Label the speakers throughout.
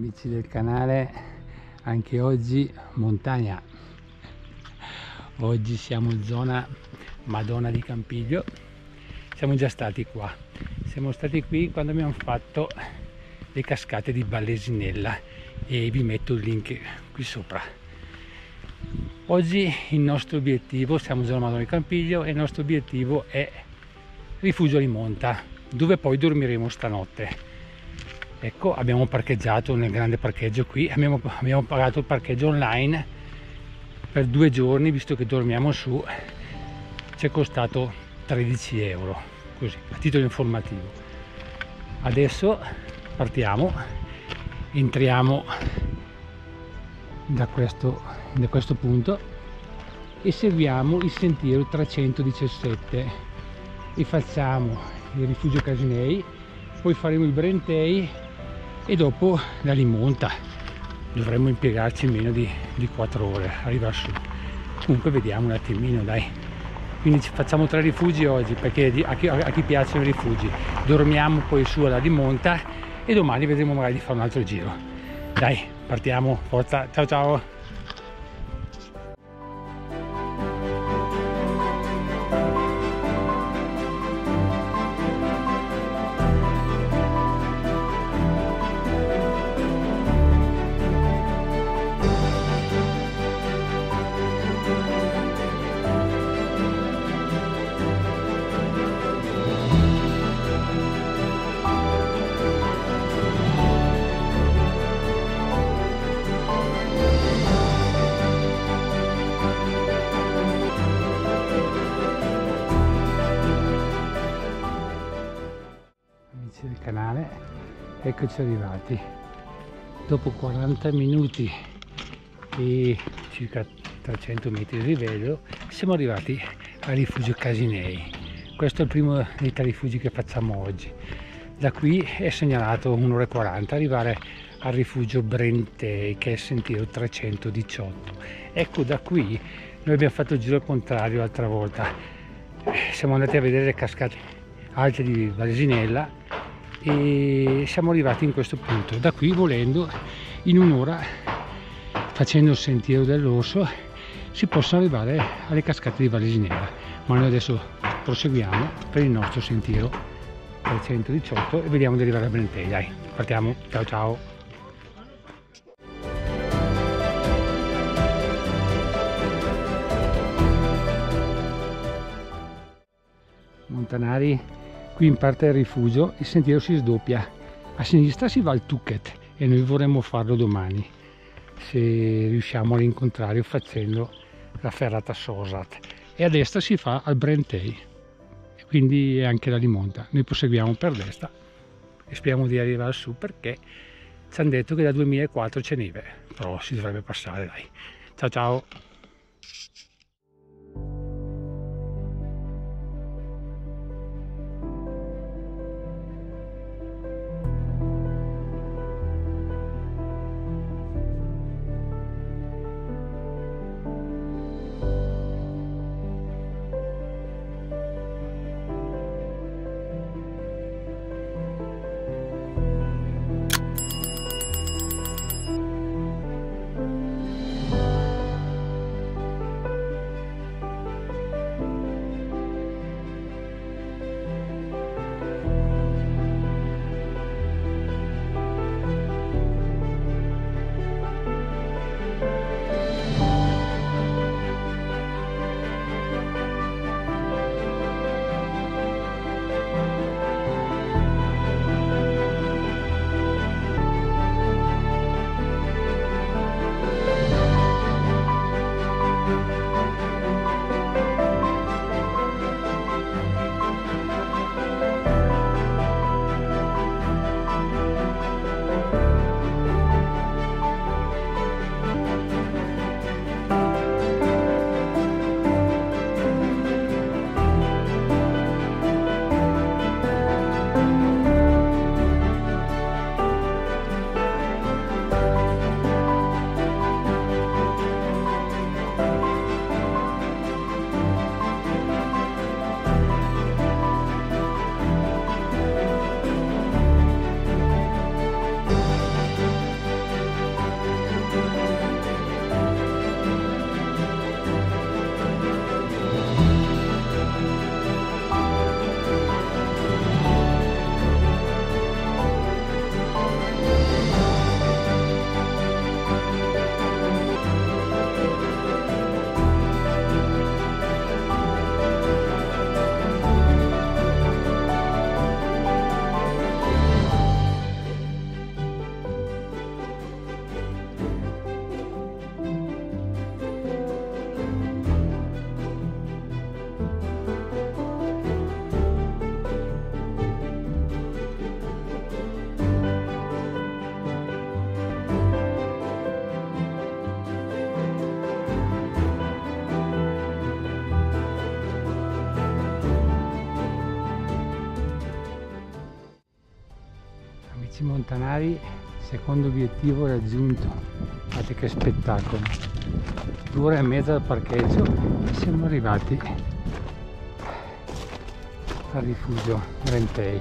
Speaker 1: Amici del canale, anche oggi montagna. Oggi siamo in zona Madonna di Campiglio. Siamo già stati qua. Siamo stati qui quando abbiamo fatto le cascate di Vallesinella e vi metto il link qui sopra. Oggi il nostro obiettivo, siamo in zona Madonna di Campiglio e il nostro obiettivo è Rifugio Limonta, dove poi dormiremo stanotte. Ecco, abbiamo parcheggiato nel grande parcheggio qui, abbiamo pagato il parcheggio online per 2 giorni, visto che dormiamo su, ci è costato 13 euro, così, a titolo informativo. Adesso partiamo, entriamo da questo punto e seguiamo il sentiero 317 e facciamo il rifugio Casinei, poi faremo il Brentei e dopo la Limonta. Dovremmo impiegarci meno di 4 ore arrivare su. Comunque vediamo un attimino, dai. Quindi facciamo 3 rifugi oggi, perché a chi piacciono i rifugi. Dormiamo poi su alla Limonta e domani vedremo magari di fare un altro giro. Dai, partiamo, forza, ciao ciao! Del canale, eccoci arrivati dopo 40 minuti e circa 300 metri di livello. Siamo arrivati al rifugio Casinei. Questo è il primo dei 3 rifugi che facciamo oggi. Da qui è segnalato 1 ora e 40 arrivare al rifugio Brentei, che è il sentiero 318. Ecco, da qui noi abbiamo fatto il giro al contrario l'altra volta, siamo andati a vedere le cascate alte di Vallesinella e siamo arrivati in questo punto. Da qui, volendo, in un'ora, facendo il sentiero dell'orso, si possono arrivare alle cascate di Vallesinella, ma noi adesso proseguiamo per il nostro sentiero 318 e vediamo di arrivare a Brentei. Dai, partiamo, ciao ciao! Montanari, qui in parte del rifugio il sentiero si sdoppia, a sinistra si va al Tuchet e noi vorremmo farlo domani, se riusciamo a rincontrare facendo la ferrata Sosat, e a destra si fa al Brentei, quindi è anche la Limonta. Noi proseguiamo per destra e speriamo di arrivare su, perché ci hanno detto che da 2004 c'è neve, però si dovrebbe passare, dai. Ciao ciao! amici montanari, secondo obiettivo raggiunto. Guardate che spettacolo, 2 ore e mezza dal parcheggio e siamo arrivati al rifugio Brentei.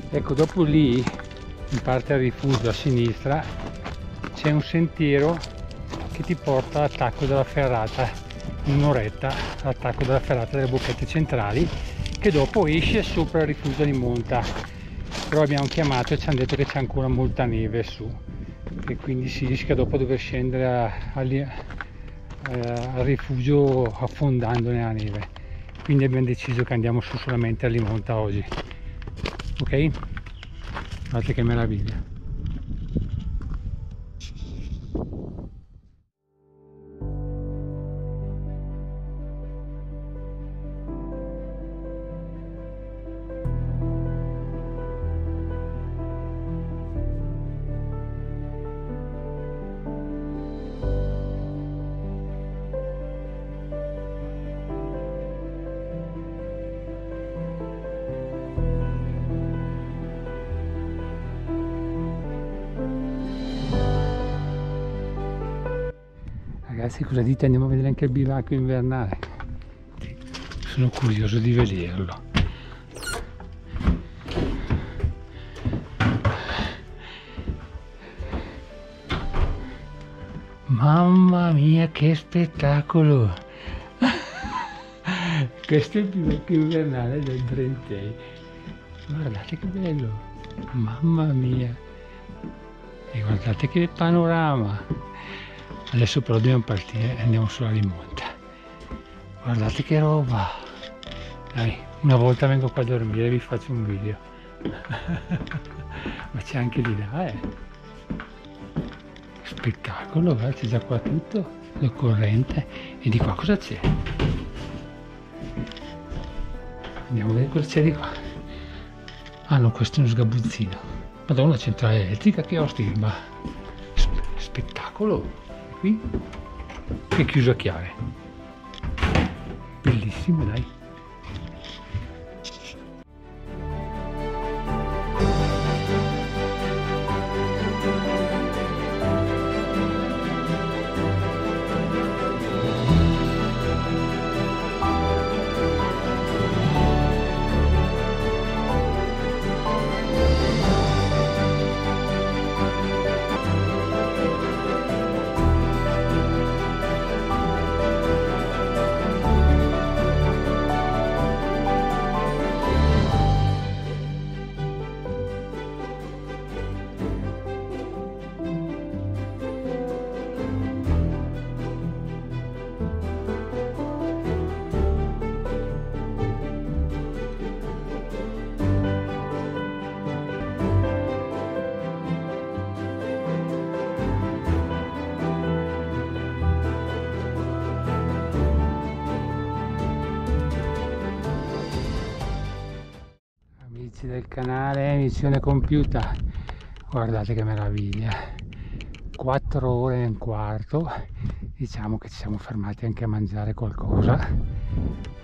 Speaker 1: Ecco, dopo lì in parte al rifugio a sinistra c'è un sentiero che ti porta all'attacco della ferrata, in un'oretta all'attacco della ferrata delle Bocchette Centrali, che dopo esce sopra il rifugio di Monta. Però abbiamo chiamato e ci hanno detto che c'è ancora molta neve su e quindi si rischia dopo dover scendere al rifugio affondando nella neve, quindi abbiamo deciso che andiamo su solamente a Limonta oggi. Ok, guardate che meraviglia. Ragazzi, cosa dite? Andiamo a vedere anche il bivacco invernale. Sono curioso di vederlo. Mamma mia, che spettacolo! Questo è il bivacco invernale del Brentei. Guardate che bello! Mamma mia! E guardate che panorama! Adesso però dobbiamo partire e andiamo sulla Limonta. Guardate che roba! Dai, una volta vengo qua a dormire e vi faccio un video. Ma c'è anche di là, Spettacolo, c'è già qua tutto, la corrente. E di qua cosa c'è? Andiamo a vedere cosa c'è di qua. Ah no, questo è uno sgabuzzino. Madonna, la centrale elettrica, che ostima! Spettacolo! Qui è chiuso a chiave, bellissimo, dai. Del canale, missione compiuta. Guardate che meraviglia, 4 ore e un quarto. Diciamo che ci siamo fermati anche a mangiare qualcosa,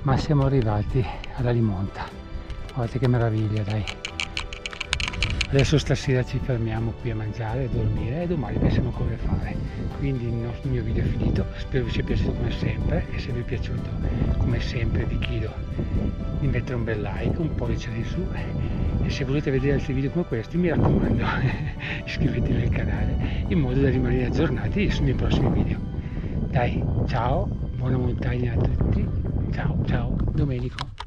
Speaker 1: ma siamo arrivati alla Limonta. Guardate che meraviglia, dai. Adesso stasera ci fermiamo qui a mangiare e dormire e domani pensiamo come fare. Quindi il mio video è finito, spero vi sia piaciuto come sempre, e se vi è piaciuto come sempre vi chiedo di mettere un bel like, un pollice in su, e se volete vedere altri video come questi mi raccomando iscrivetevi al canale in modo da rimanere aggiornati sui miei prossimi video. Dai, ciao, buona montagna a tutti, ciao ciao, Domenico.